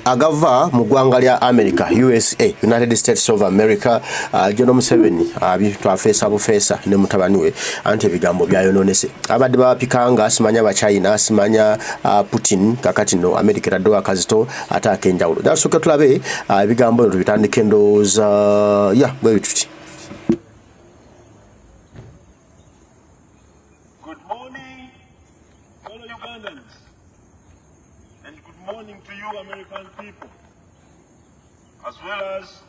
agava mu ggwanga lya America USA United States of America John Museveni twafeesa bufeesa ne mutabani we anti ebigambo byayononese abadde bapikanga asimanya ba China asimanya Putin kakati no America raddo akazito atake enjawulo dasooka tulabe ebigambo bino bitandike ndowooza bwe bituti. Good morning fellow Ugandans and good morning to you American people, as well as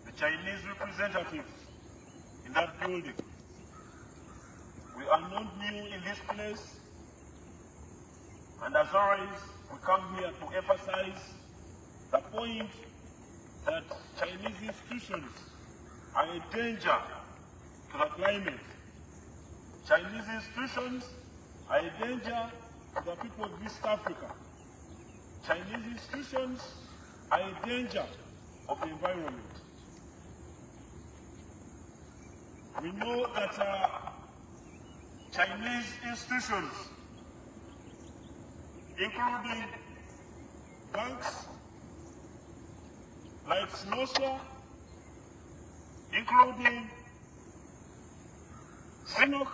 the Chinese representatives in that building. We are not new in this place, and as always, we come here to emphasize the point that Chinese institutions are a danger to the climate. Chinese institutions are a danger to the people of East Africa. Chinese institutions are a danger of the environment. We know that Chinese institutions, including banks like Snosha, including SINOC,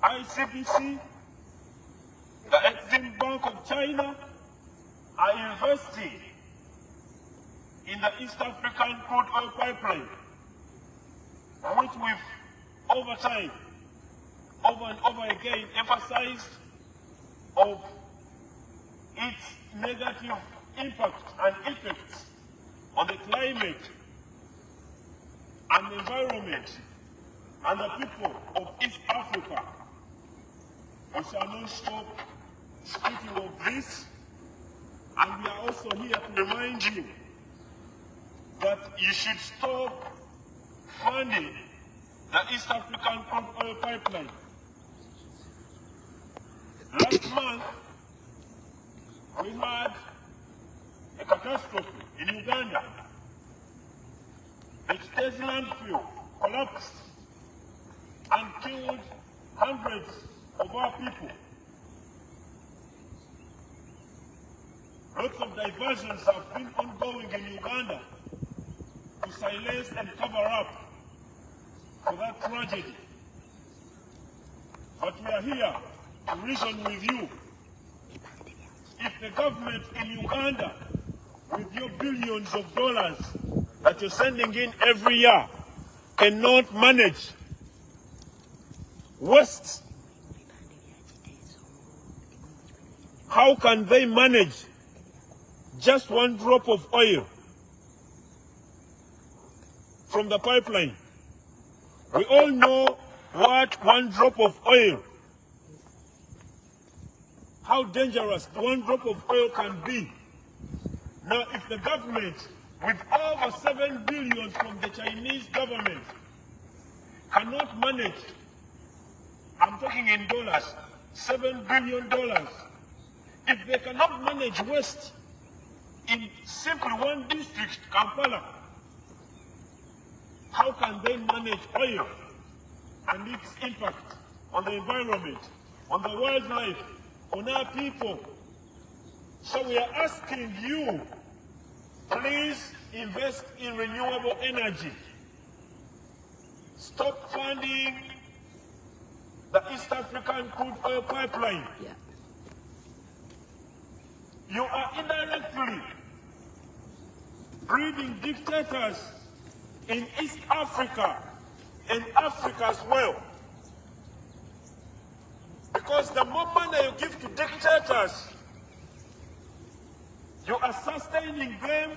ICBC, the Exim Bank of China, are investing in the East African crude oil pipeline, which we've over time, over and over again, emphasized of its negative impact and effects on the climate and the environment and the people of East Africa. We shall not stop speaking of this, and we are also here to remind you that you should stop funding the East African crude oil pipeline. Last month, we had a catastrophe in Uganda. The Kitezi landfill collapsed and killed hundreds of our people. Lots of diversions have been ongoing in Uganda to silence and cover up for that tragedy. But we are here to reason with you. If the government in Uganda, with your billions of dollars that you're sending in every year, cannot manage waste, how can they manage just one drop of oil from the pipeline? We all know what one drop of oil, how dangerous one drop of oil can be. Now, if the government, with over 7 billion from the Chinese government, cannot manage, I'm talking in dollars, $7 billion, if they cannot manage waste in simply one district, Kampala, how can they manage oil and its impact on the environment, on the wildlife, on our people? So we are asking you, please invest in renewable energy. Stop funding the East African crude oil pipeline. You are indirectly breeding dictators in East Africa and Africa as well. Because the more money you give to dictators, you are sustaining them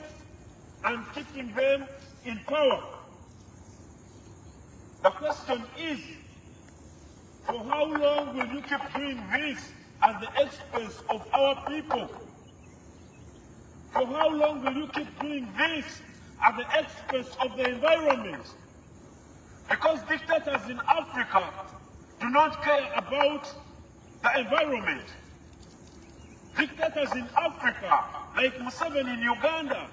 and keeping them in power. The question is, for how long will you keep doing this at the expense of our people? For how long will you keep doing this at the expense of the environment? Because dictators in Africa do not care about the environment. Dictators in Africa, like Museveni in Uganda,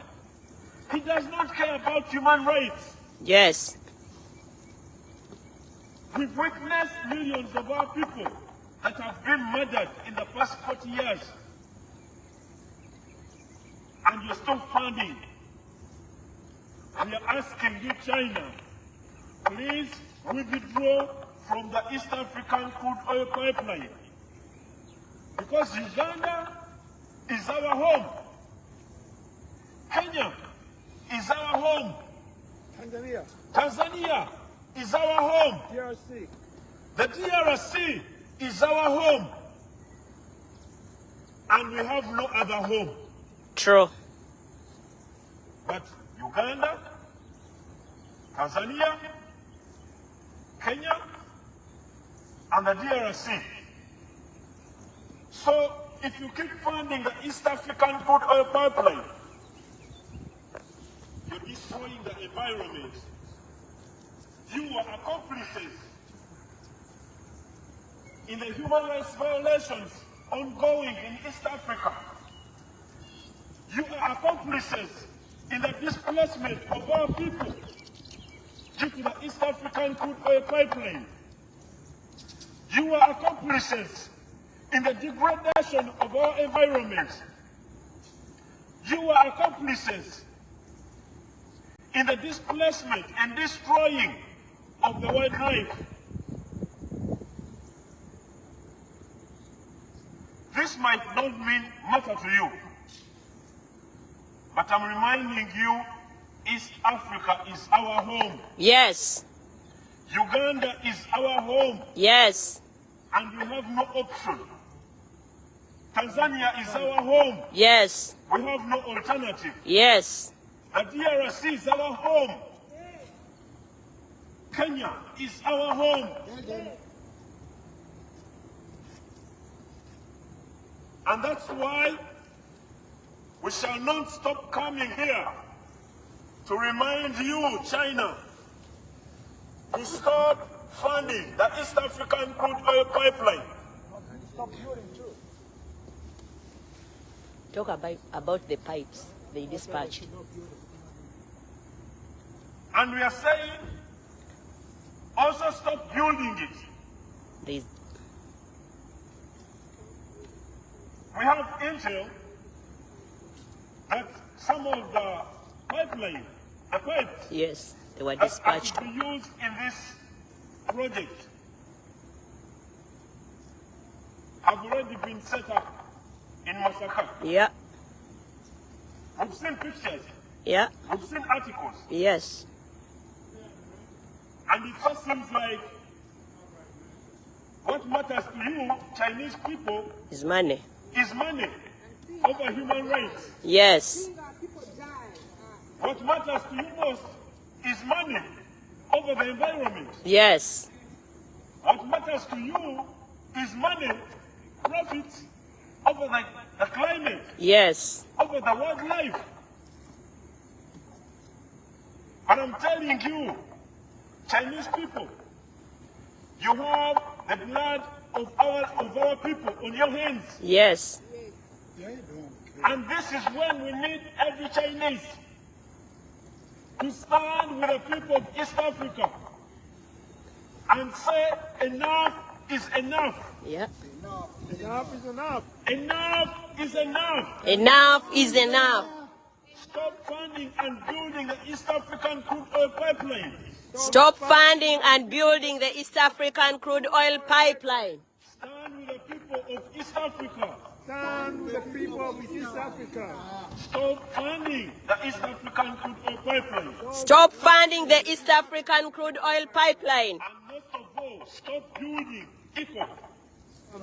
he does not care about human rights. Yes. We've witnessed millions of our people that have been murdered in the past 40 years. and you're still funding. We are asking you, China, please withdraw from the East African crude oil pipeline. Because Uganda is our home. Kenya is our home. Tanzania is our home. DRC. The DRC is our home. And we have no other home. True. But Uganda, Tanzania, Kenya, and the DRC. So if you keep funding the East African crude oil pipeline, you're destroying the environment. You are accomplices in the human rights violations ongoing in East Africa. You are accomplices in the displacement of our people due to the East African crude oil pipeline. You are accomplices in the degradation of our environment. You are accomplices in the displacement and destroying of the wildlife. This might not mean matter to you, but I'm reminding you, East Africa is our home. Yes. Uganda is our home. Yes. And we have no option. Tanzania is our home. Yes. We have no alternative. Yes. The DRC is our home. Kenya is our home. And that's why we shall not stop coming here to remind you, China, to stop funding the East African crude oil pipeline. Talk about the pipes they dispatched. And we are saying, also stop building it. There's We have intel that some of the pipeline, the pipes, yes, they were that dispatched. are to be used in this project have already been set up in Masaka. Yeah. We've seen pictures. Yeah. We've seen articles. Yes. And it just seems like what matters to you, Chinese people, It's money. is money over human rights. Yes. What matters to you most is money over the environment. Yes. What matters to you is money, profits over the climate, Yes. over the wildlife. And I'm telling you, Chinese people, you have the blood of our people on your hands. Yes. And this is when we need every Chinese to stand with the people of East Africa and say enough is enough. Yeah. Enough is enough. Enough is enough. Enough is enough. Stop funding and building the East African crude oil pipeline. Stop funding and building the East African crude oil pipeline. Stand with the people of East Africa. Stand with the people of East Africa. Stop funding the East African crude oil pipeline. Stop funding the East African crude oil pipeline. And most of all, stop building ECOP.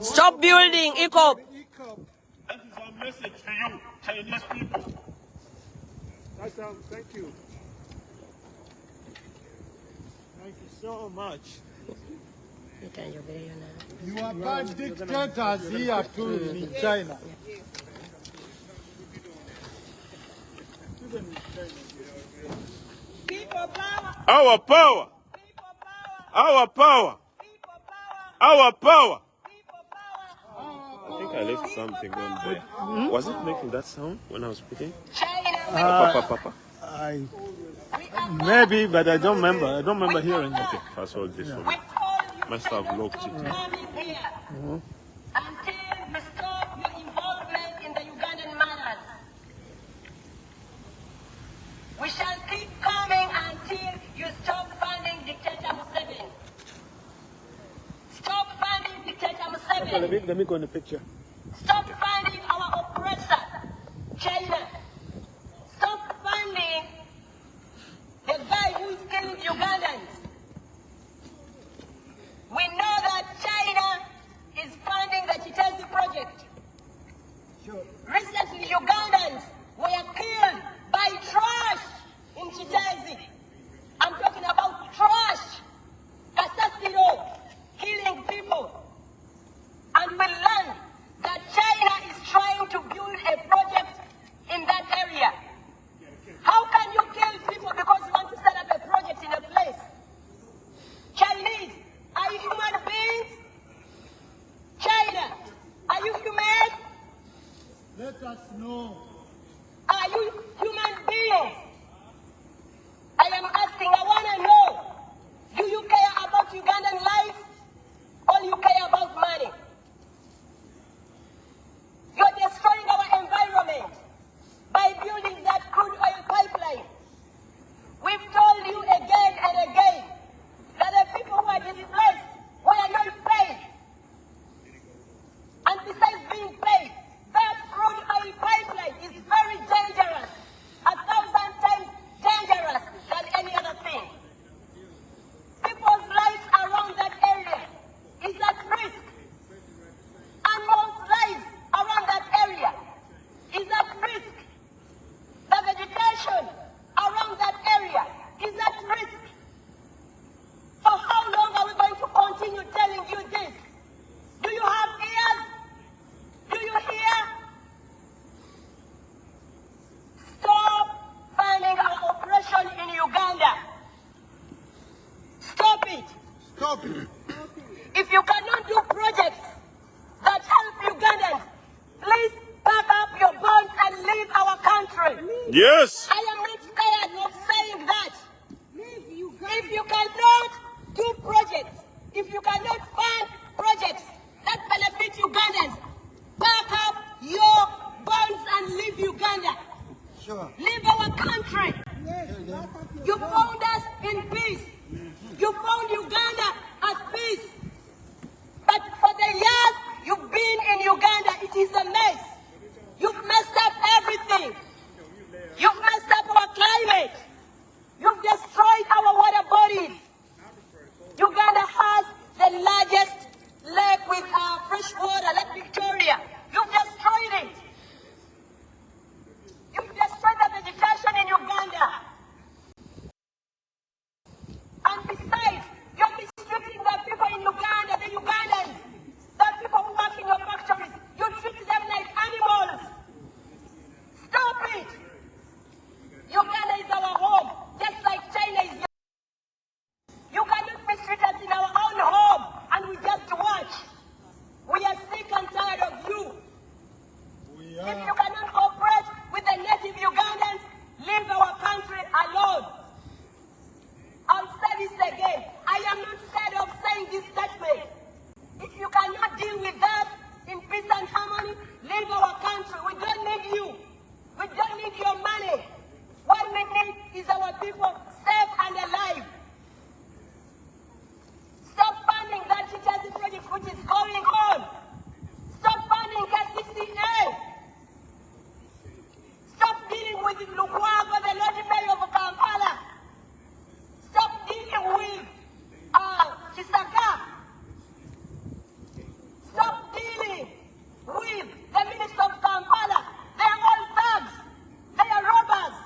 Stop building ECOP. That is our message to you, Chinese people. That's thank you. Thank you so much. You are bad dictators here too in China. People power. Our power. People power. Our power. People power. Our power. People power. I think I left something on there. Was it making that sound when I was speaking? China. Papa. Maybe, but I don't remember. I don't remember hearing it. Okay, fast hold this for me. We call you Must have locked it. coming here until you stop your involvement in the Ugandan matters. let me go in the picture. Stop funding our oppressor, China. Stop funding the guy who is killing Ugandans. We know that China is funding the Chitezi project. Recently, Ugandans were killed by trash in Chitezi. I'm talking about trash, assassino, killing people. And we learned that China is trying to build a project in that area. How can you kill people because you want to set up a project in a place? Chinese, are you human beings? China, are you human? Let us know. Are you human beings? I am asking, I want to know, do you care about Ugandan lives or you care about money? You're destroying our environment by building that crude oil pipeline. We've told you again and again that the people who are displaced were not paid. And besides being paid, that crude oil pipeline is very dangerous, 1,000 times dangerous than any other thing. People's lives around that area is at risk. Animals' lives around that area is at risk. The vegetation around that area is at risk. For how long are we going to continue telling you this? Do you have ears? Do you hear? Stop funding our oppression in Uganda. Stop it. Stop it. If you cannot do projects that help Ugandans, please pack up your bonds and leave our country. Yes. I am not scared of saying that. If you cannot do projects, if you cannot fund projects that benefit Ugandans, pack up your bonds and leave Uganda. Sure. Leave our country. You found us in peace. You found Uganda at peace. But for the years you've been in Uganda, it is a mess. You've messed up everything. You've messed up our climate. You've destroyed our water bodies. Uganda has the largest lake with fresh water, Lake Victoria. You've destroyed it. You've destroyed the vegetation in Uganda. And besides, you're mistreating the people in Uganda, the Ugandans, the people who work in your factories. You treat them like animals. Stop it. Uganda is our home, just like China is yours. You cannot mistreat us in our own home and we just watch. We are sick and tired of you. If you cannot cooperate with the native Ugandans, leave our country alone. I'll say this again. I am not scared of saying this statement. If you cannot deal with us in peace and harmony, leave our country. We don't need you. We don't need your money. What we need is our people safe and alive. Stop funding that Chitezi project which is going on. Stop funding K60A. Stop dealing with Lukwago, the Lord Mayor of Kampala. Stop dealing with Chisaka. Stop dealing with the Minister of Kampala. They are all thugs. They are robbers.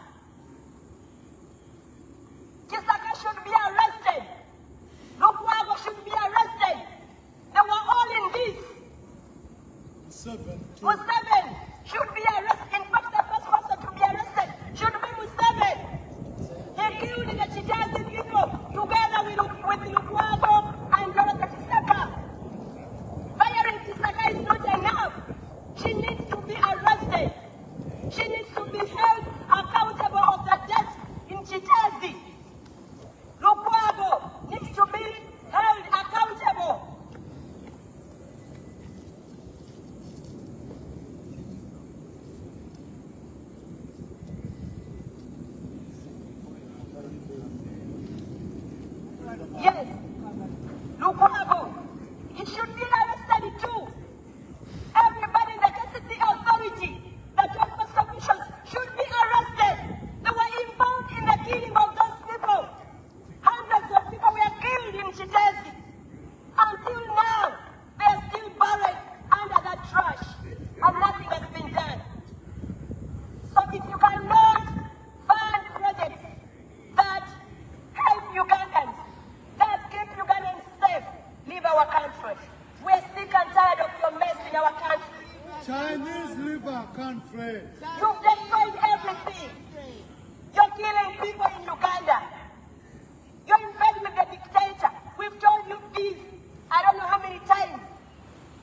You've destroyed everything. You're killing people in Uganda. You're in bed with the dictator. We've told you this, I don't know how many times,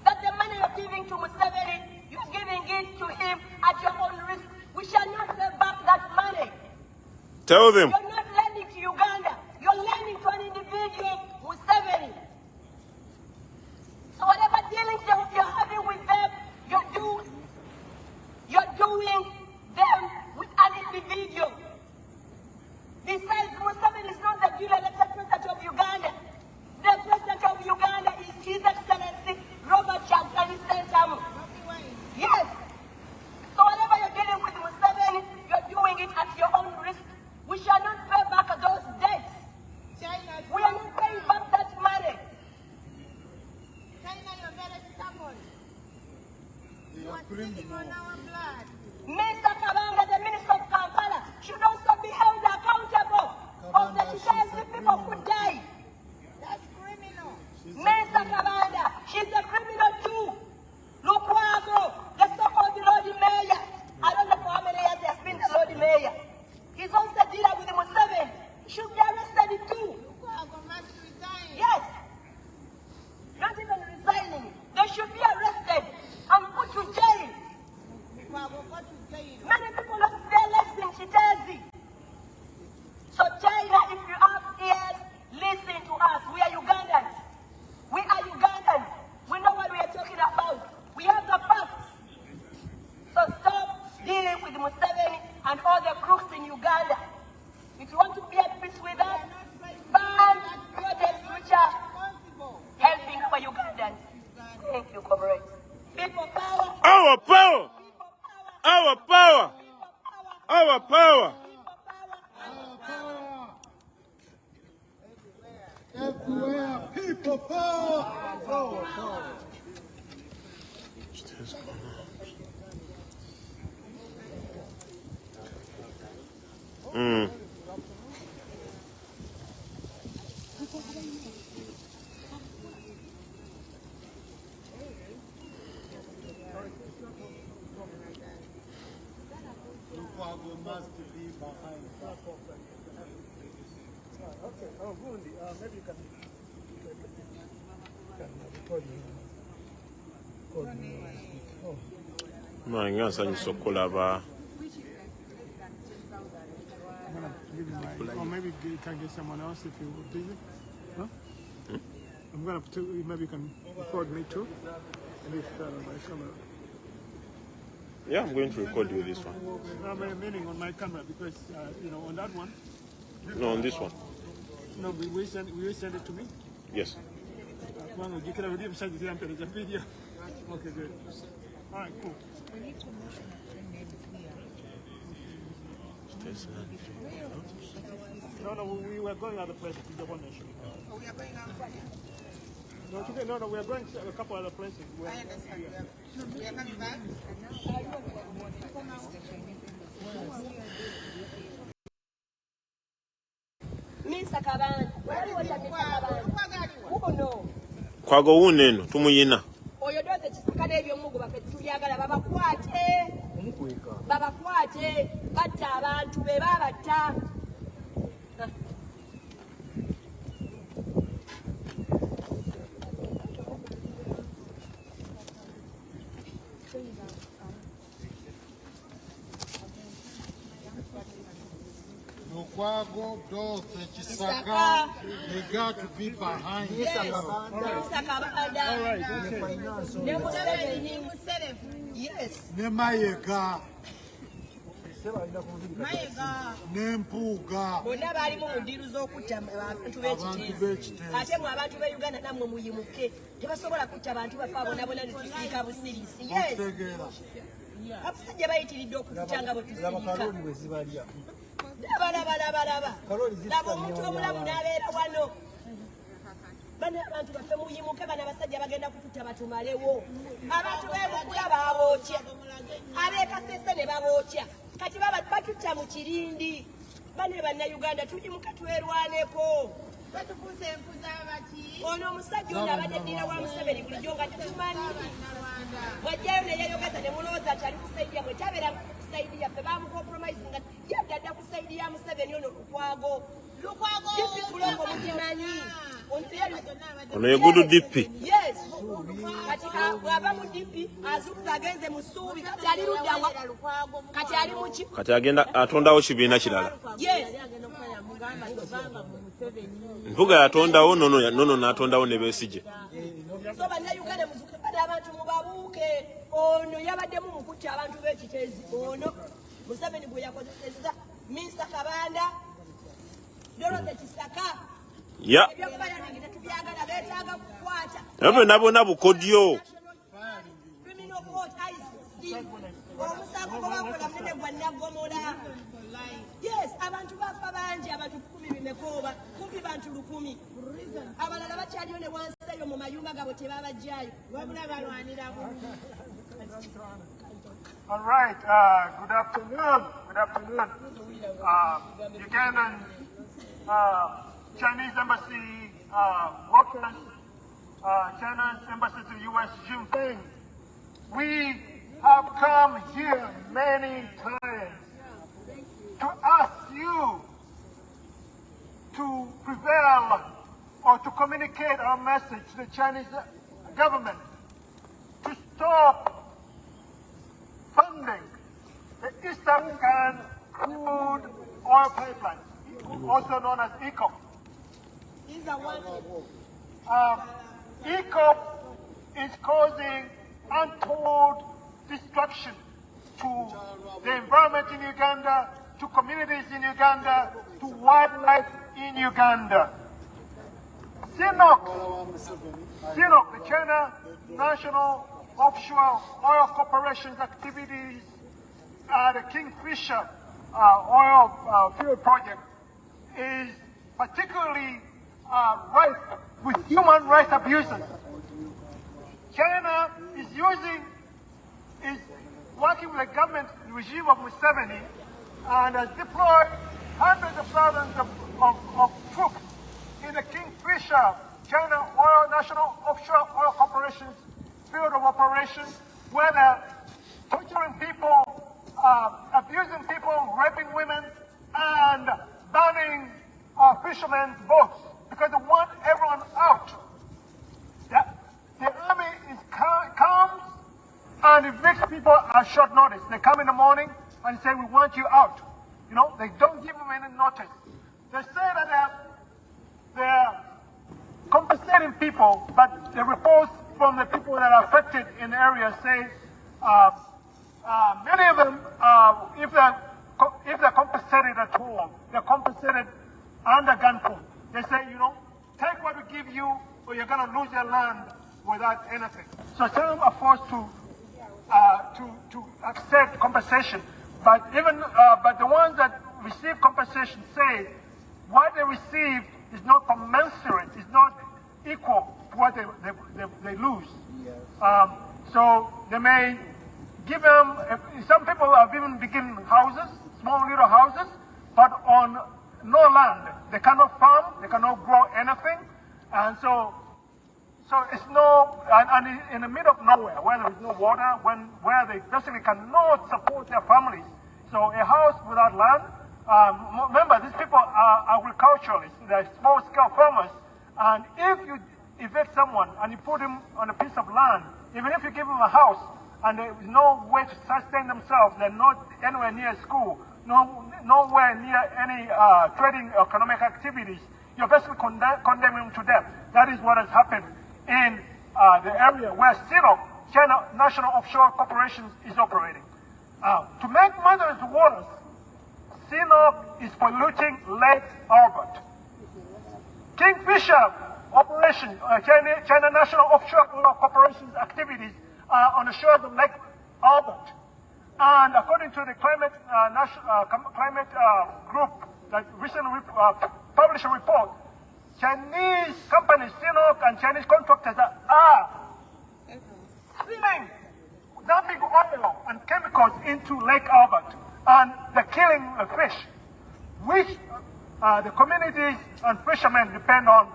that the money you're giving to Museveni, you're giving it to him at your own risk. We shall not pay back that money. Tell them. You're not lending to Uganda. You're lending to an individual, Museveni. So whatever dealings you're having with them, you're doing them with an individual. Besides, Museveni is not the duly elected president of Uganda. The president of Uganda is His Excellency Robert Chagulanyi Ssentamu. Yes. So whatever you're dealing with Museveni, you're doing it at your own risk. We shall not pay back those debts. We are not paying back that money. China, you're very stubborn. You are sitting on our blood. Mr. Kabanga, the Minister of Kampala, should also be held accountable of the details people who died. That's criminal. Mr. Kabanga, she's a criminal too. Lukwago, the so-called Lord Mayor. I don't know for how many years he has been the Lord Mayor. He's also dealing with the Museveni. Should be arrested too. Lukwago must resign. Yes. Not even resigning. They should be arrested and put to jail. Lukwago got to jail. Many people lost their lives in Chitezi. So China, if you have ears, listen to us. We are Ugandans. We are Ugandans. We know what we are talking about. We have the facts. So stop dealing with Museveni and all the crooks in Uganda. If you want to be at peace with us, ban projects which are helping for Ugandans. Thank you, comrades. People power. Our power. Our power. Our power. Everywhere, people power. Power. Lukwago must be behind that. Okay. Oh, Bundi, maybe you can record me. Manga sanyi sokolaba. Or maybe you can get someone else if you're busy. Huh? I'm gonna maybe you can record me too. And if my camera. Yeah, I'm going to record you this one. I'm meaning on my camera because on that one. No, on this one. No, will you send it to me? Yes. You can already send it to the video. Okay, good. All right, cool. No, we were going other places. We are going No, we are going to a couple other places. I understand. We are coming back. Mr. Kabanda. Kwago wuneno tumuyina. Oyo doze kisikana ebyomugo baketuyagala babakwate. Babakwate batta abantu be babatta. Lukwago, Dothe, Chisaka, they got to be behind. Yes. Mr. Kabanda. All right, okay. Yes. Nemayega. Nempuga. Bonna bali mu mudiru z'okutta abantu b'ekiteezo. Ate mu abantu b'e Uganda nammwe muyimuke. Tebasobola kutta bantu bafa bonna ne tusiika busirisi. Yes. Abasajja bayitiridde okutta nga bwe tusiika. Laba omuntu omulamu n'abeera wano. Bano abantu baffe muyimuke, bano abasajja bagenda kututta batumalewo. Abantu b'Ebukula babookya, ab'e Kasese ne babookya. Kati batutta mu Kirindi. Bano bannayuganda tuyimuke twerwaneko. Ono omusajja ono abadde ddira wa Museveni bulijjo nga tetumanyi. Mwajjayo ne yeeyogeza ne mulowooza ati ali kusaidia mwe tabeera kusaidia ffe baamukompromise nga yadda kusaidia Museveni ono Lukwago Dipi kulongo mukimanyi ono ye gudu Dipi. Yes katika bwaba mu Dipi azukuza agenze mu Ssuubi kati ali luddawa kati ali muki kati agenda atondawo kibiina kirala. Yes Mpuga yatondawo nono n'atondawo ne Besigye. So bannayuganda muzuke bada abantu mubabuuke ono yabaddemu mukutti abantu b'ekiteezi ono Museveni bwe yakozesezza Minista Kabanda Dorothy Kisaka ya ebyokubalanga tetubyagala beetaaga kukwata ebe nabona bukodyo criminal court ICC omusango gwabakola munene gwa Nnagomola. Yes abantu bafa bangi abantu 10 bimekooba kumpi bantu 100 abalala bakyaliyo ne wansi eyo mu mayumba gabo tebabajjayo wabula balwanira All right, good afternoon. Good afternoon. Ugandan Chinese embassy workers, China's embassy to U.S. Jinping. We have come here many times to ask you to prevail or to communicate our message to the Chinese government to stop funding the East African crude oil pipeline, also known as ECOP. ECOP is causing untold destruction to the environment in Uganda, to communities in Uganda, to wildlife in Uganda. CNOC, the China National Offshore Oil Corporation's activities at the Kingfisher oil field project is particularly rife with human rights abuses. China is working with the government regime of Museveni and has deployed hundreds of thousands of troops in the Kingfisher China National Offshore Oil Corporation's field of operations, where they're torturing people, abusing people, raping women, and banning fishermen's boats because they want everyone out. The army comes and it makes people at short notice. They come in the morning and say, we want you out. You know, they don't give them any notice. They say that they're compensating people, but the reports from the people that are affected in the area say many of them, if they're compensated at all, they're compensated under gunpoint. They say, you know, take what we give you, or you're going to lose your land without anything. So some are forced to accept compensation, but the ones that receive compensation say what they receive is not commensurate, is not equal to what they lose. So they may give them, some people have even begun houses, small little houses, but on no land. They cannot farm, they cannot grow anything, and so it's and in the middle of nowhere, where there is no water, where they basically cannot support their families. So a house without land, remember these people are agriculturalists, they're small-scale farmers, and if you evict someone and you put him on a piece of land, even if you give him a house and there is no way to sustain themselves, they're not anywhere near school, nowhere near any trading or economic activities, you're basically condemning them to death. That is what has happened in the area where CNOC, China National Offshore Corporation, is operating. To make matters worse, CNOC is polluting Lake Albert. Kingfisher operation, China National Offshore Corporation's activities are on the shores of Lake Albert. And according to the climate group that recently published a report, Chinese companies, CNOC and Chinese contractors are spilling dumping oil and chemicals into Lake Albert, and they're killing the fish, which the communities and fishermen depend on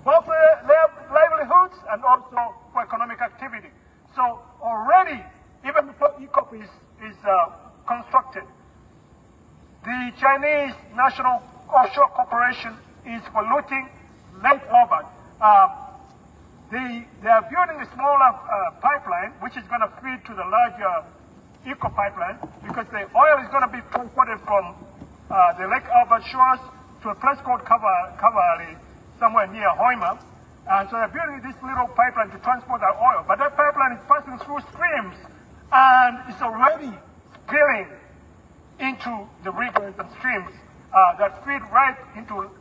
both for their livelihoods and also for economic activity. So already, even before ECOP is constructed, the Chinese National Offshore Corporation is polluting Lake Albert. They are building a smaller pipeline, which is going to feed to the larger ECO pipeline, because the oil is going to be transported from the Lake Albert shores to a place called Cavalry, somewhere near Hoima. And so they're building this little pipeline to transport that oil. But that pipeline is passing through streams, and it's already spilling into the rivers and streams that feed right into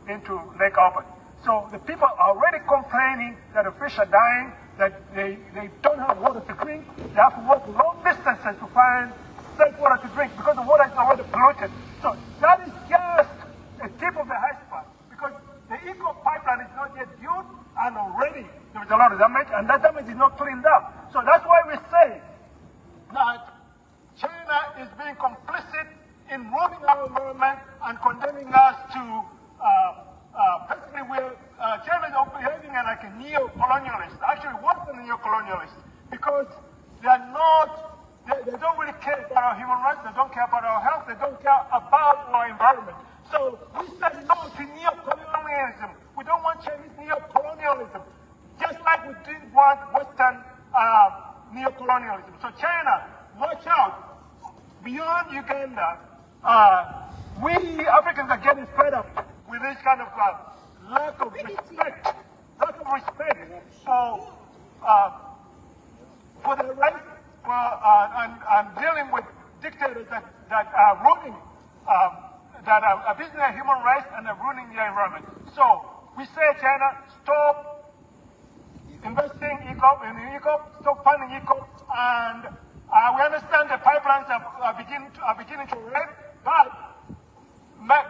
Lake Albert. So the people are already complaining that the fish are dying, that they don't have water to drink. They have to walk long distances to find safe water to drink because the water is already polluted. So that is just a tip of the iceberg, because the ECO pipeline is not yet built, and already there is a lot of damage, and that damage is not cleaned up. So that's why we say that China is being complicit in ruining our environment and condemning us to basically China is behaving like a neo-colonialist, actually worse than a neo-colonialist, because they are not, they don't really care about our human rights, they don't care about our health, they don't care about our environment. So we say no to neo-colonialism. We don't want Chinese neo-colonialism, just like we didn't want Western neo-colonialism. So China, watch out. Beyond Uganda, we Africans are getting fed up with this kind of lack of respect for the right, and dealing with dictators that are ruining, that are abusing their human rights and are ruining their environment. So we say, China, stop investing in ECOP, stop funding ECOP, and we understand the pipelines are beginning to rain, but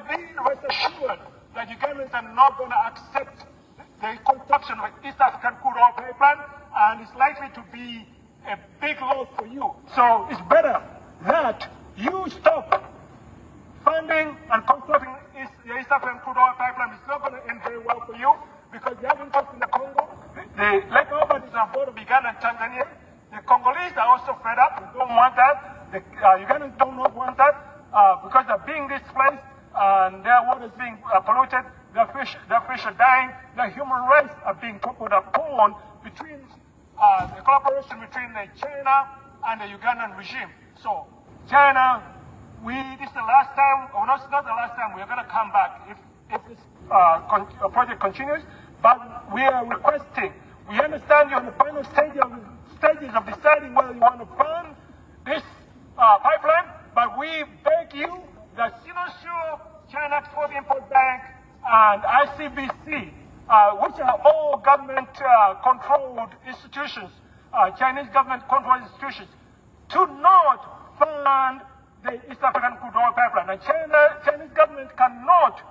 be rest assured that Ugandans are not going to accept the construction of East African crude oil pipeline, and it's likely to be a big loss for you. So it's better that you stop funding and constructing the East African crude oil pipeline. It's not going to end very well for you, because they have interest in the Congo. The Lake Albert is on board of Uganda and Tanzania. The Congolese are also fed up. They don't want that. The Ugandans don't want that because they're being displaced and their water is being polluted. Their fish are dying. Their human rights are being trampled upon between the collaboration between the China and the Ugandan regime. So China, this is the last time, or not the last time, we are going to come back if this project continues. But we are requesting, we understand you're in the final stages of deciding whether you want to fund this pipeline, but we beg you that Sinosure, China Export-Import Bank, and ICBC, which are all government-controlled institutions, Chinese government-controlled institutions, to not fund the East African crude oil pipeline. And Chinese government cannot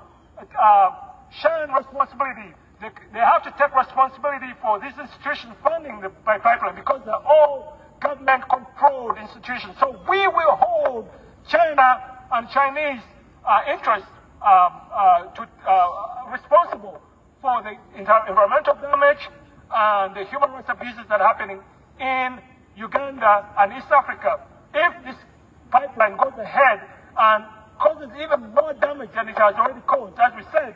share responsibility. They have to take responsibility for this institution funding the pipeline, because they're all government-controlled institutions. So we will hold China and Chinese interests responsible for the environmental damage and the human rights abuses that are happening in Uganda and East Africa. If this pipeline goes ahead and causes even more damage than it has already caused, as we said,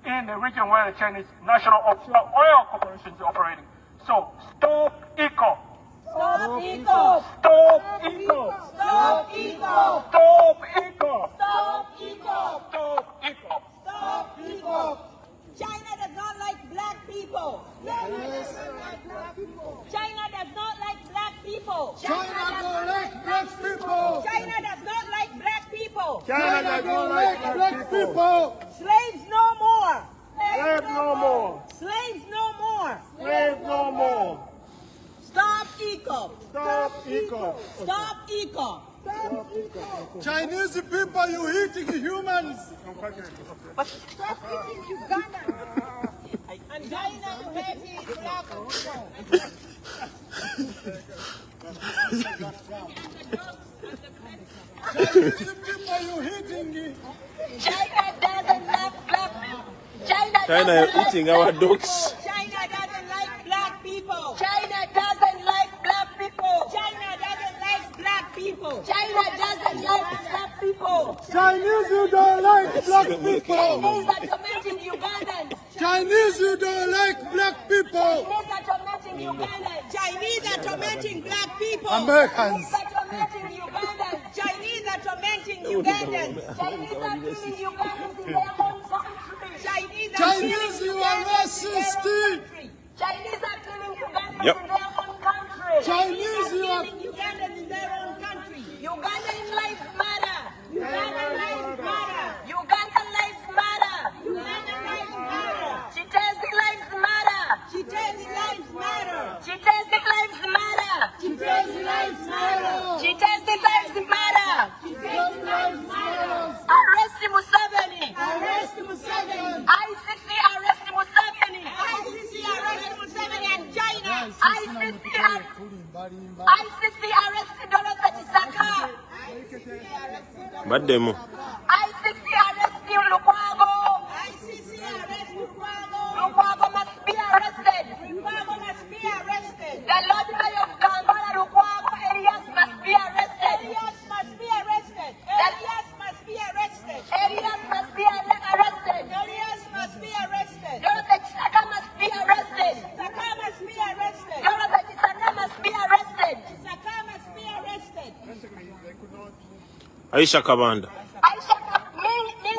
in the region where the Chinese National Offshore Oil Corporation is operating. So stop ECO. Stop ECO. Stop ECO. Stop ECO. Stop ECO. Stop ECO. Stop ECO. Stop ECO. China does not like black people. China does not like black people. China don't like black people. China does not like black people. China don't like black people. Slaves no more. Slave no more. Slaves no more. Slave no more. Stop ECO. Stop ECO. Stop ECO. Chinese people, you eating humans. Stop eating Uganda. And China, you hating black people. Chinese people, you eating. China doesn't like black people. China is eating our dogs. China doesn't like black people. China doesn't like black people. Chinese who don't like black people. Chinese are tormenting Ugandans. Chinese who don't like black people. Chinese are tormenting Ugandans. Chinese are tormenting black people. Americans. Chinese are tormenting Ugandans. Chinese are tormenting Ugandans. Chinese are killing Ugandans in their own country. Chinese who are racist. Chinese are killing Ugandans Yep. in their own country. Chinese who are Ugandans in their own country. Ugandan lives matter. Ugandan lives matter. Ugandan lives matter. Ugandan lives matter. Chitezi lives matter. Chitezi lives matter. Chitezi lives matter. Chitezi lives matter. Chitezi lives matter. Chitezi lives matter. Arrest Museveni. Arrest Museveni. ICC arrest Museveni. ICC arrest Museveni and China. ICC arrest Dorothy Chisaka. Baddemu. ICC arrest Lukwago. ICC arrest Lukwago. Lukwago must be arrested. Lukwago must be arrested. The Lord Mayor of Kampala, Lukwago Elias must be arrested. Elias must be arrested. Elias must be arrested. Elias must be arrested. Elias must be arrested. Dorothy Chisaka must be arrested. Saka must be arrested. Dorothy Chisaka must be arrested. Saka must be arrested. Aisha Kabanda.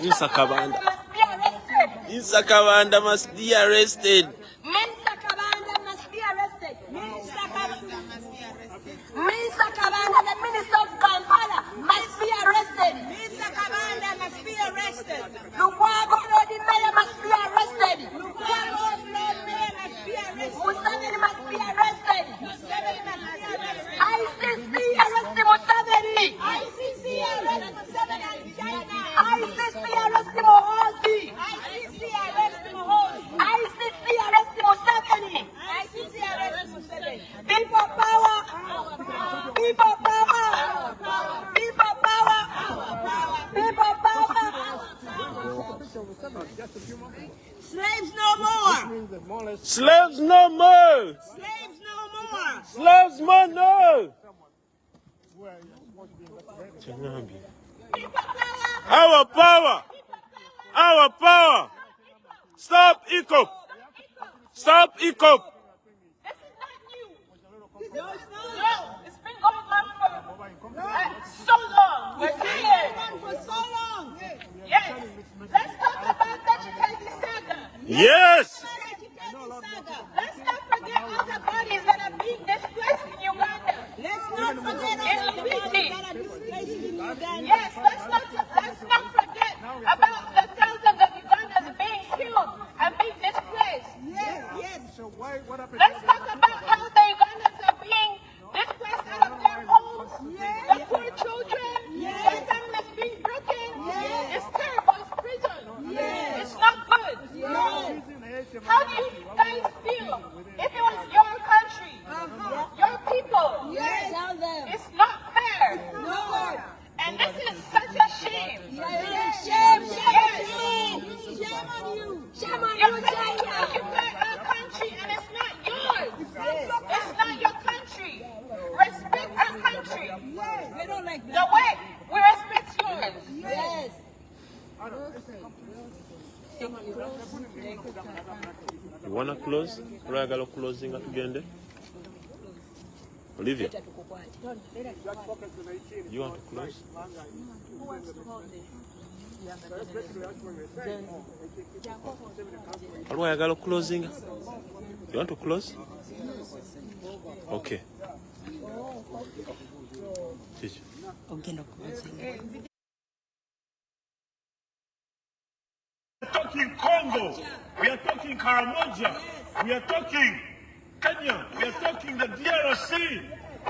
Minister Kabanda. must be arrested. Isa Kabanda must be arrested. Minister Kabanda must be arrested. Minister Kabanda must be arrested. Minister Kabanda, the Minister of Kampala, must be arrested. Minister Kabanda must be arrested. Lukwago Lord Mayor must be arrested. Lukwago Lord Mayor must be arrested. Museveni must be arrested. Museveni must be arrested. ICC arrest Museveni. ICC arrest Museveni and China. ICC arrest Muhoozi. ICC arrest Muhoozi. ICC arrest Museveni. ICC arrest Museveni. People power. People power. People power. People power. Slaves no more. Slaves no more. Slaves no more. Slaves more no. Our power. Our power. Stop ECOP. Stop ECOP. This is not new. No, it's not. No, it's been going on for so long. We're tired. For so long. Yes. Let's talk about the Chitezi saga. Yes. Let's not forget other bodies that are being displaced in Uganda. Let's not forget about the bodies that are displaced in Uganda. Yes, let's not forget about the thousands of Ugandans being killed and being displaced. Yes, yes. Let's talk about how the Ugandans are being displaced out of their homes. The poor children, their families being broken. It's terrible. It's prison. It's not good. How do you guys feel if it was your country, your people? Tell them. It's not fair. No. And this is such a shame. Shame on you. Shame on You're you, telling me China. you got a country and it's not yours. It's not your country. Respect our country. We don't like The way we respect yours. Yes. You wanna close? Royagalo closing tugende. Olivia. You want to close? Royagalo closing. You want to close? Okay. Teach. We are talking Congo, we are talking Karamoja, we are talking Kenya, we are talking the DRC,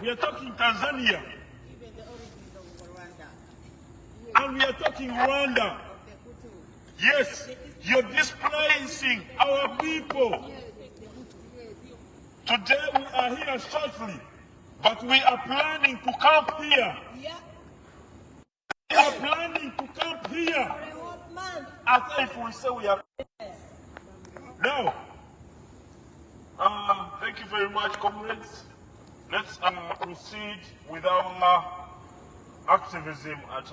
we are talking Tanzania, and we are talking Rwanda. Yes, you're displacing our people. Today we are here shortly, but we are planning to camp here. We are planning to camp here. As if we say we are. Now, thank you very much, comrades. Let's proceed with our activism at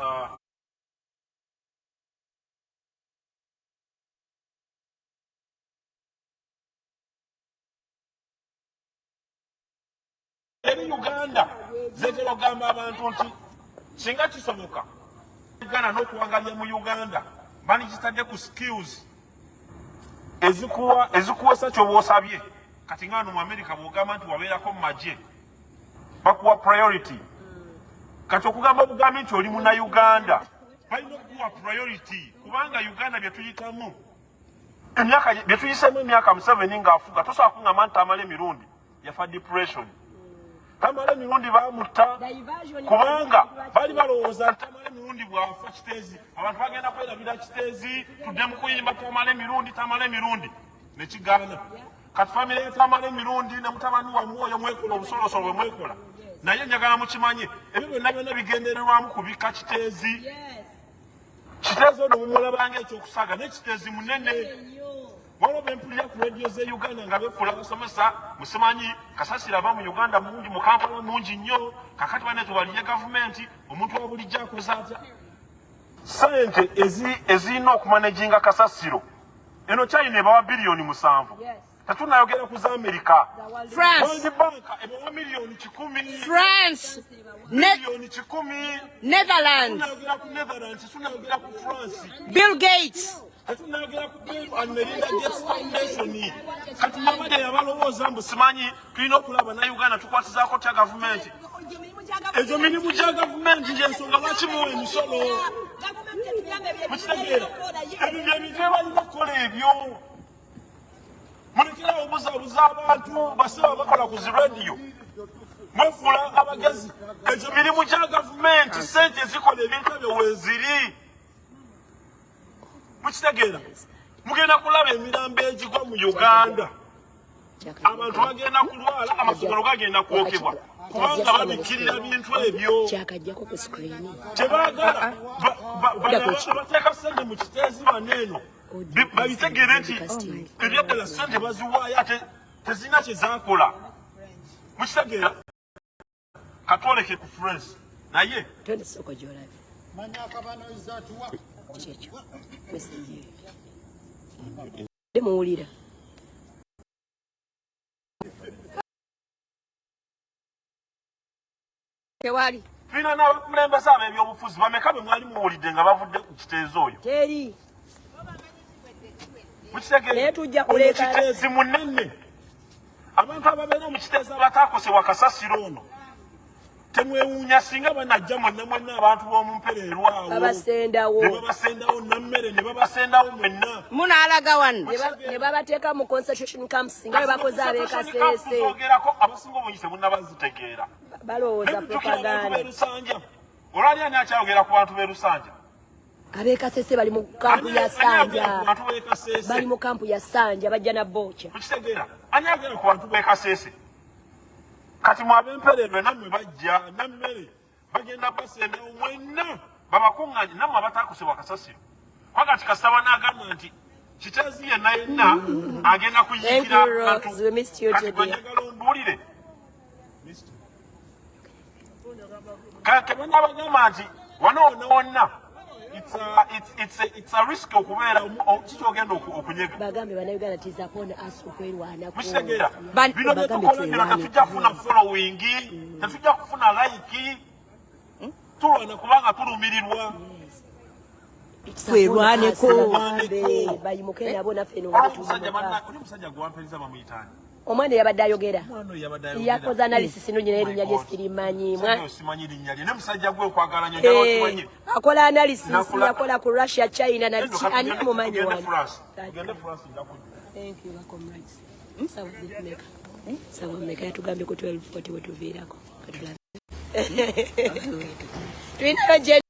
eri Uganda zetera ogamba abantu nti singa kisoboka Uganda n'okuwangalia mu Uganda bani kitadde ku skills ezikuwesa ky'oboosabye kati ngano mu America bw'ogamba nti wabeerako mu magye bakuwa priority kati okugamba obugambi nti oli muna Uganda balina okuwa priority kubanga Uganda byetuyitamu byetuyisemu emyaka 7 ng'afuga tosobola kungamba nti tamala emirundi yafa depression tamala emirundi bamutta kubanga bali balowooza nti tamala emirundi bwafa kiteezi abantu bagenda kwerabira kiteezi tudde mu kuyimba tamala emirundi nekigaana kati famire ya tamala emirundi ne mutabani wa mwoyo mwekola obusolosolo bwe mwekola naye njagala mukimanye ebyo byonna byonna bigendererwamu kubika kiteezi ono mumulabanga ekyokusaga nekiteezi munene waliwo bempulira ku rediyo ze Uganda nga befuula basomesa musimanyi kasasiro ava mu Uganda mungi mu Kampala mungi nnyo kakati bane tubaliye gavumenti omuntu wa bulijjo akoze atya sente ezirina okumanejinga kasasiro eno China ebawa biliyoni 7 tetunayogera ku za Amerika France ebawa miliyoni 10 France miliyoni 10 Netherlands tunayogera ku Netherlands tunayogera ku France Bill Gates tunayogera ku Bill and Melinda Gates Foundation kati mabade yabalowooza mbu simanyi tulina okulaba na Uganda tukwatizaako kya gavumenti ejo mirimu gya gavumenti gyensonga lwaki muwa emisolo mukitegeera ebyo byebintu ebalina okukola ebyo mulekerawo obuzaabuza abantu baseba bakola ku zi rediyo mwefuula abagezi ekyo mirimu gya gavumenti sente ezikola ebintu ebyo weeziri mukitegeera mugenda kulaba emirambo egigwa mu Uganda abantu bagenda kulwala amasomero gagenda kwokebwa kubanga babikirira bintu ebyo kyakajjako ku screen tebaagala bateeka sente mu kiteezi baneeno babitegere nti ebyaddala sente baziwaayo ate tezirina kyezakola mukitegeera katwoleke ku France naye tondesoko gyolabe manyakabanoizatuwa kyekyo demuwulira tewali tulina n'abakulembeze ab'ebyobufuzi bameka bwe mwali muwulidde nga bavudde ku kiteezi oyo teri mukitegeera tujja kuleka kiteezi munene abantu ababeera mu kiteezi abatakosebwa kasasiro ono temwewuunya singa banajja mwenna abantu b'omu mpereerwa awo babasendawo ne babasendawo nammere ne babasendawo mwenna munaalaga wano ne babateeka mu concentration camps singa bakoze abeekasese ogerako abasinga obungi temunnabazitegeera balowooza propaganda olwali ani akyayogera ku bantu b'e Lusanja abeekasese bali mu kampu ya Sanja bali mu kampu ya Sanja bajja na bocha mukitegeera ani ayogera ku bantu b'e Kasese kati mwabempererwe nammwe bajja nammere bagenda basendawo mwenna babakuŋŋaanye nammwe abatakosebwa kasasiro kwakati kasaba n'agamba nti kiteezi yenna agenda kuyikira abantu kati gwenjagala ombuulire kati banabagamba nti wonna it's a risk okubeera kikyogenda okunyega bagambe bannayuganda tizapona as okwerwanako mukitegeera bino byetukola tetujja kufuna following tetujja kufuna like tulwana kubanga tulumirirwa twerwaneko bayimuke nabo naffe omusajja gwamperiza bamuyitaani omwana yabadde ayogera yakoze analysis ino nyina erinnya lye sirimanyi simanyi linnya lye ne musajja gwe okwagala nnyo njala okimanyi akola analysis yakola ku Russia China na ani mumanyi wano thank you comrades sawa zimeka sawa meka yatugambye ku 12:40 wetuviirako katulabe twinayo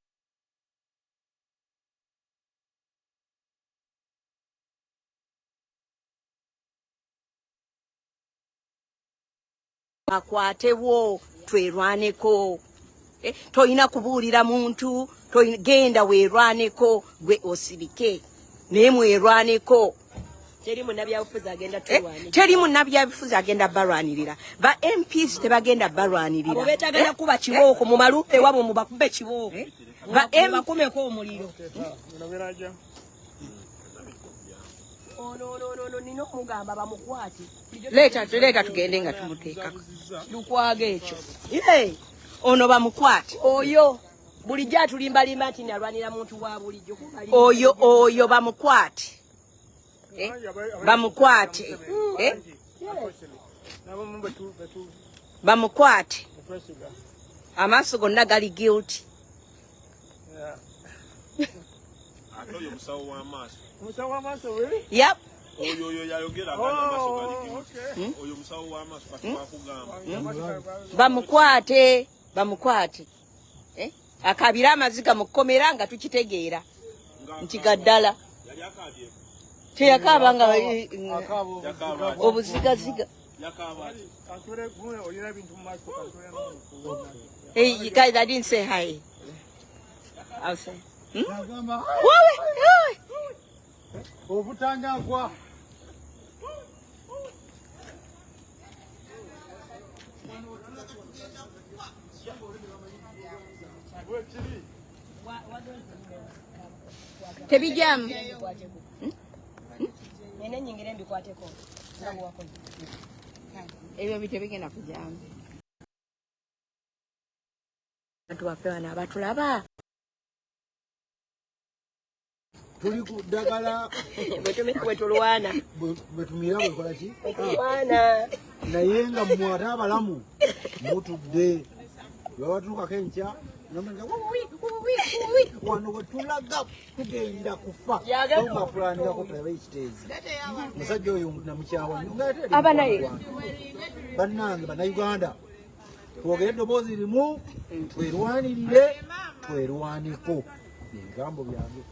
akwatewo twerwaneko toyina kubuulira muntu genda weerwaneko gwe osirike naye mwerwaneko teri munnabyabufuzi agenda balwanirira ba MPs tebagenda balwanirira betagala kuba kibooko mu malupe wabo mubakube kibooko bakumeko omuliro no nino mugamba bamukwate leta tugende nga tumuteeka lukwaga ekyo ono bamukwate oyo bulijjo atulimbalimba nti nalwanira muntu wa bulijjo oyo bamukwate bamukwate bamukwate amaaso gonna gali guilty yep bamukwate akabira amaziga mukomera nga tukitegeera nti gaddala teyakaaba nga obuzigaziga hey you guys I didn't say hi I'll say obutanyagwa tebijamu nene nyingire mbikwateko nabo wako ebyo bitebigenda kujamu abantu bafewa n'abatulaba tuli ku ddagala bwetulwana bwetumira bwekola ki tulwana naye nga mmwe ate abalamu mutudde lwabatuukako enkya wano wetulaga tugenda kufa nga kulanirako tulabe ekiteezi musajja oyo namukyawa abanaye bannange bannayuganda twogere eddoboozi limu twerwanirire twerwaneko ebigambo byange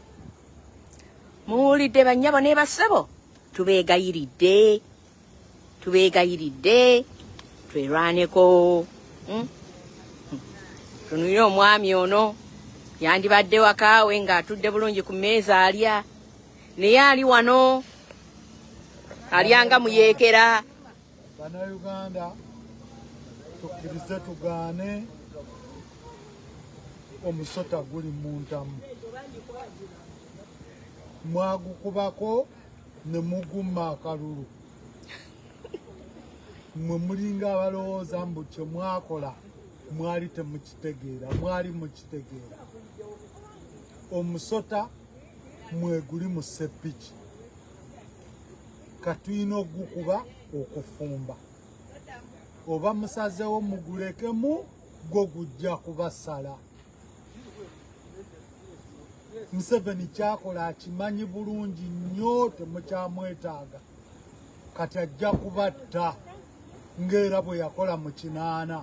muwulidde bannyabo ne bassebo tubeegayiridde twerwaneko tunulire omwami ono yandibadde wakaawe ng'atudde bulungi ku mmeeza alya naye ali wano alyanga muyeekera bannayuganda tukkirize tugaane omusota guli mu ntamu mwagukubako ne muguma akalulu mwe mulinga abalowooza mbu kye mwakola mwali temukitegeera mwali mukitegeera omusota mweguli mu seppiki katuyina ogukuba okufumba oba musazewo mugulekemu gwo gujja kubasala Museveni kyakola akimanyi bulungi nnyo temukyamwetaaga kati ajja kubatta ng'era bwe yakola mu 8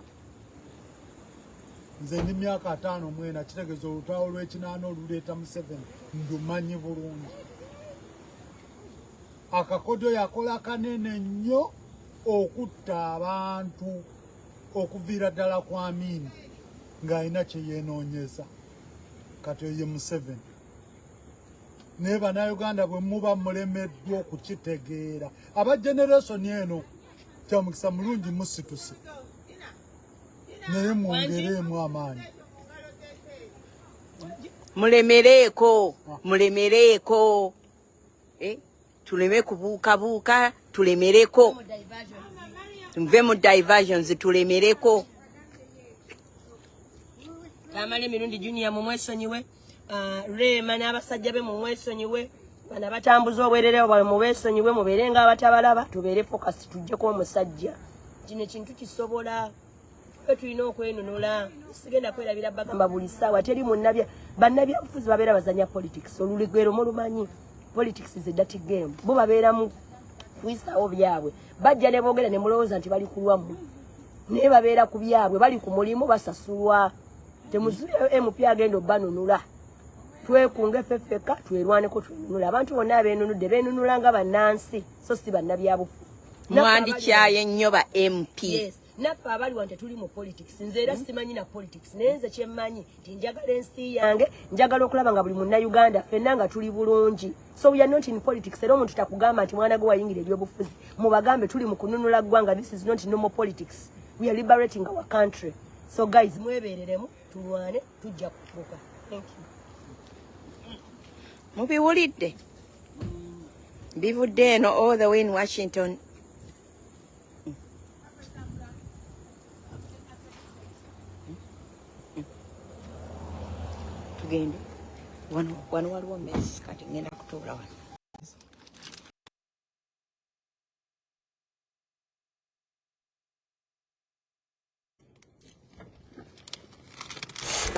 nze ndi myaka 5 mwena kitegeeza olutalo lw'ekinaana oluleeta Museveni ndumanyi bulungi akakodo yakola kanene nnyo okutta abantu okuviira ddala ku Amini ng'alina kye yeenoonyeza kati ye Museveni naye bannayuganda bwe muba mulemeddwa okukitegeera aba generation eno kyamukisa mulungi musituse naye mwongereemu amaanyi mulemereeko tuleme kubuukabuuka tulemereko nve mu diversions tulemereko kamala emirundi junior mu mwesonyiwe Rema n'abasajja be mu mwesonyiwe bana batambuza obwerere bwa mu besonyiwe muberenga abatabalaba tubeere focus tujjeko omusajja kino kintu kisobola tulina okwenunula sigenda kwerabira bagamba buli ssaawa teri munnabya bannabyabufuzi babeera bazanya politics oluligwero mulumanyi politics is a dirty game bo babeera mu kwisaawo byabwe bajja ne boogera ne mulowooza nti bali kulwamu naye babeera ku byabwe bali ku mulimu basasulwa temuzulira MP agenda obbanunula twekunge feffeka twerwaneko twenunula abantu bonna abeenunudde beenunula nga bannansi so si bannabyabufuzi mwandikyaye nnyo ba MP naffe abali wante tuli mu politics nze era simanyi na politics naye nze kyemmanyi nti njagala ensi yange njagala okulaba nga buli munnayuganda ffenna nga tuli bulungi so we are not in politics era omuntu takugamba nti mwana gwe wayingira ebyobufuzi mubagambe tuli mu kununula ggwanga this is not normal politics we are liberating our country so guys mwebeereremu tulwane tujja kufuuka thank you mubiwulidde Mbivudde eno all the way in Washington. Tugende. Wano waliwo mess kati ngenda kutuula wano.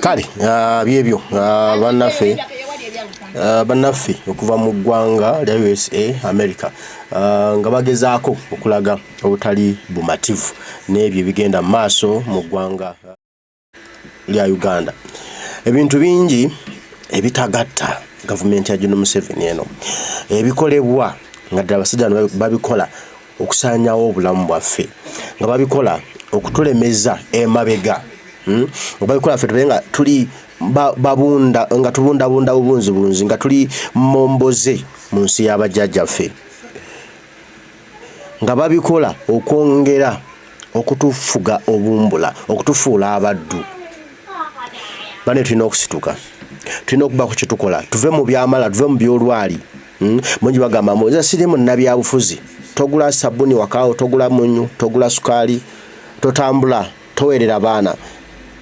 Kale byebyo bannaffe okuva mu ggwanga lya USA America nga bagezaako okulaga obutali bumativu n'ebyo bigenda mu maaso mu ggwanga lya Uganda. Ebintu bingi ebitagatta gavumenti ya General Museveni eno ebikolebwa nga ddala abasajja babikola okusaanyawo obulamu bwaffe, nga babikola okutulemeza emabega. Babikola ffe tubenga tuli babunda nga tubundabunda obunzi nga tuli momboze mu nsi y'abajjajjaffe, nga babikola okwongera okutufuga obumbula, okutufuula abaddu. Bane tulina okusituka, tulina okuba ku kyetukola, tuve mu byamala, tuve mu byolwali. Mungi bagamba mboza sirimu nnabyabufuzi, togula sabuni wakaawo, togula munyu, togula sukaali, totambula, towerera baana.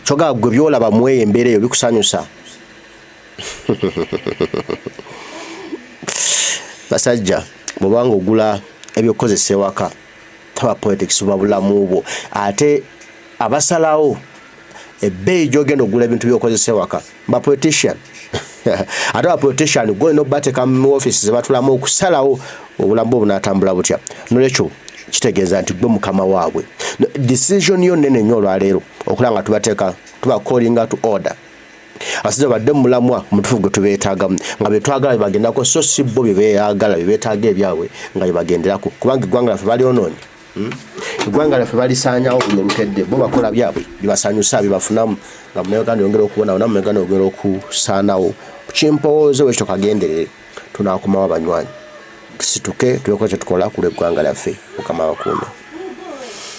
Choga gwe byolaba muwe embeera eyo bikusanyusa. Basajja bw'obanga ogula ebyokozesa ewaka taba politics oba bulamu bwo, ate abasalawo ebbeeyi gy'ogenda ogula ebintu by'okozesa ewaka ba politician. Ate ba politician gwe no bateeka mu office ze batulamu okusalawo obulamu bwo bunaatambula butya. Nolwekyo kitegeeza nti gwe mukama waabwe. Decision yo nene nnyo olwaleero okulanga tuba calling to order. Abasajja badde mu mulamwa mutufu gwe tubeetaagamu nga betwagala bagendako so si bo bye beeyagala bye beetaaga ebyabwe nga bye bagenderako, kubanga eggwanga laffe balyonoonye. Eggwanga laffe balisaanyawo bunyolukedde, bo bakola byabwe bibasanyusa bibafunamu nga Munayuganda yongera okubonawo na Munayuganda yongera okusaanawo. Kimpowooze bwe kityo kagenderere tunaakomawo abanywanyi. Tusituke tuleko kye tukola ku lw'eggwanga lyaffe. Mukama bakuume.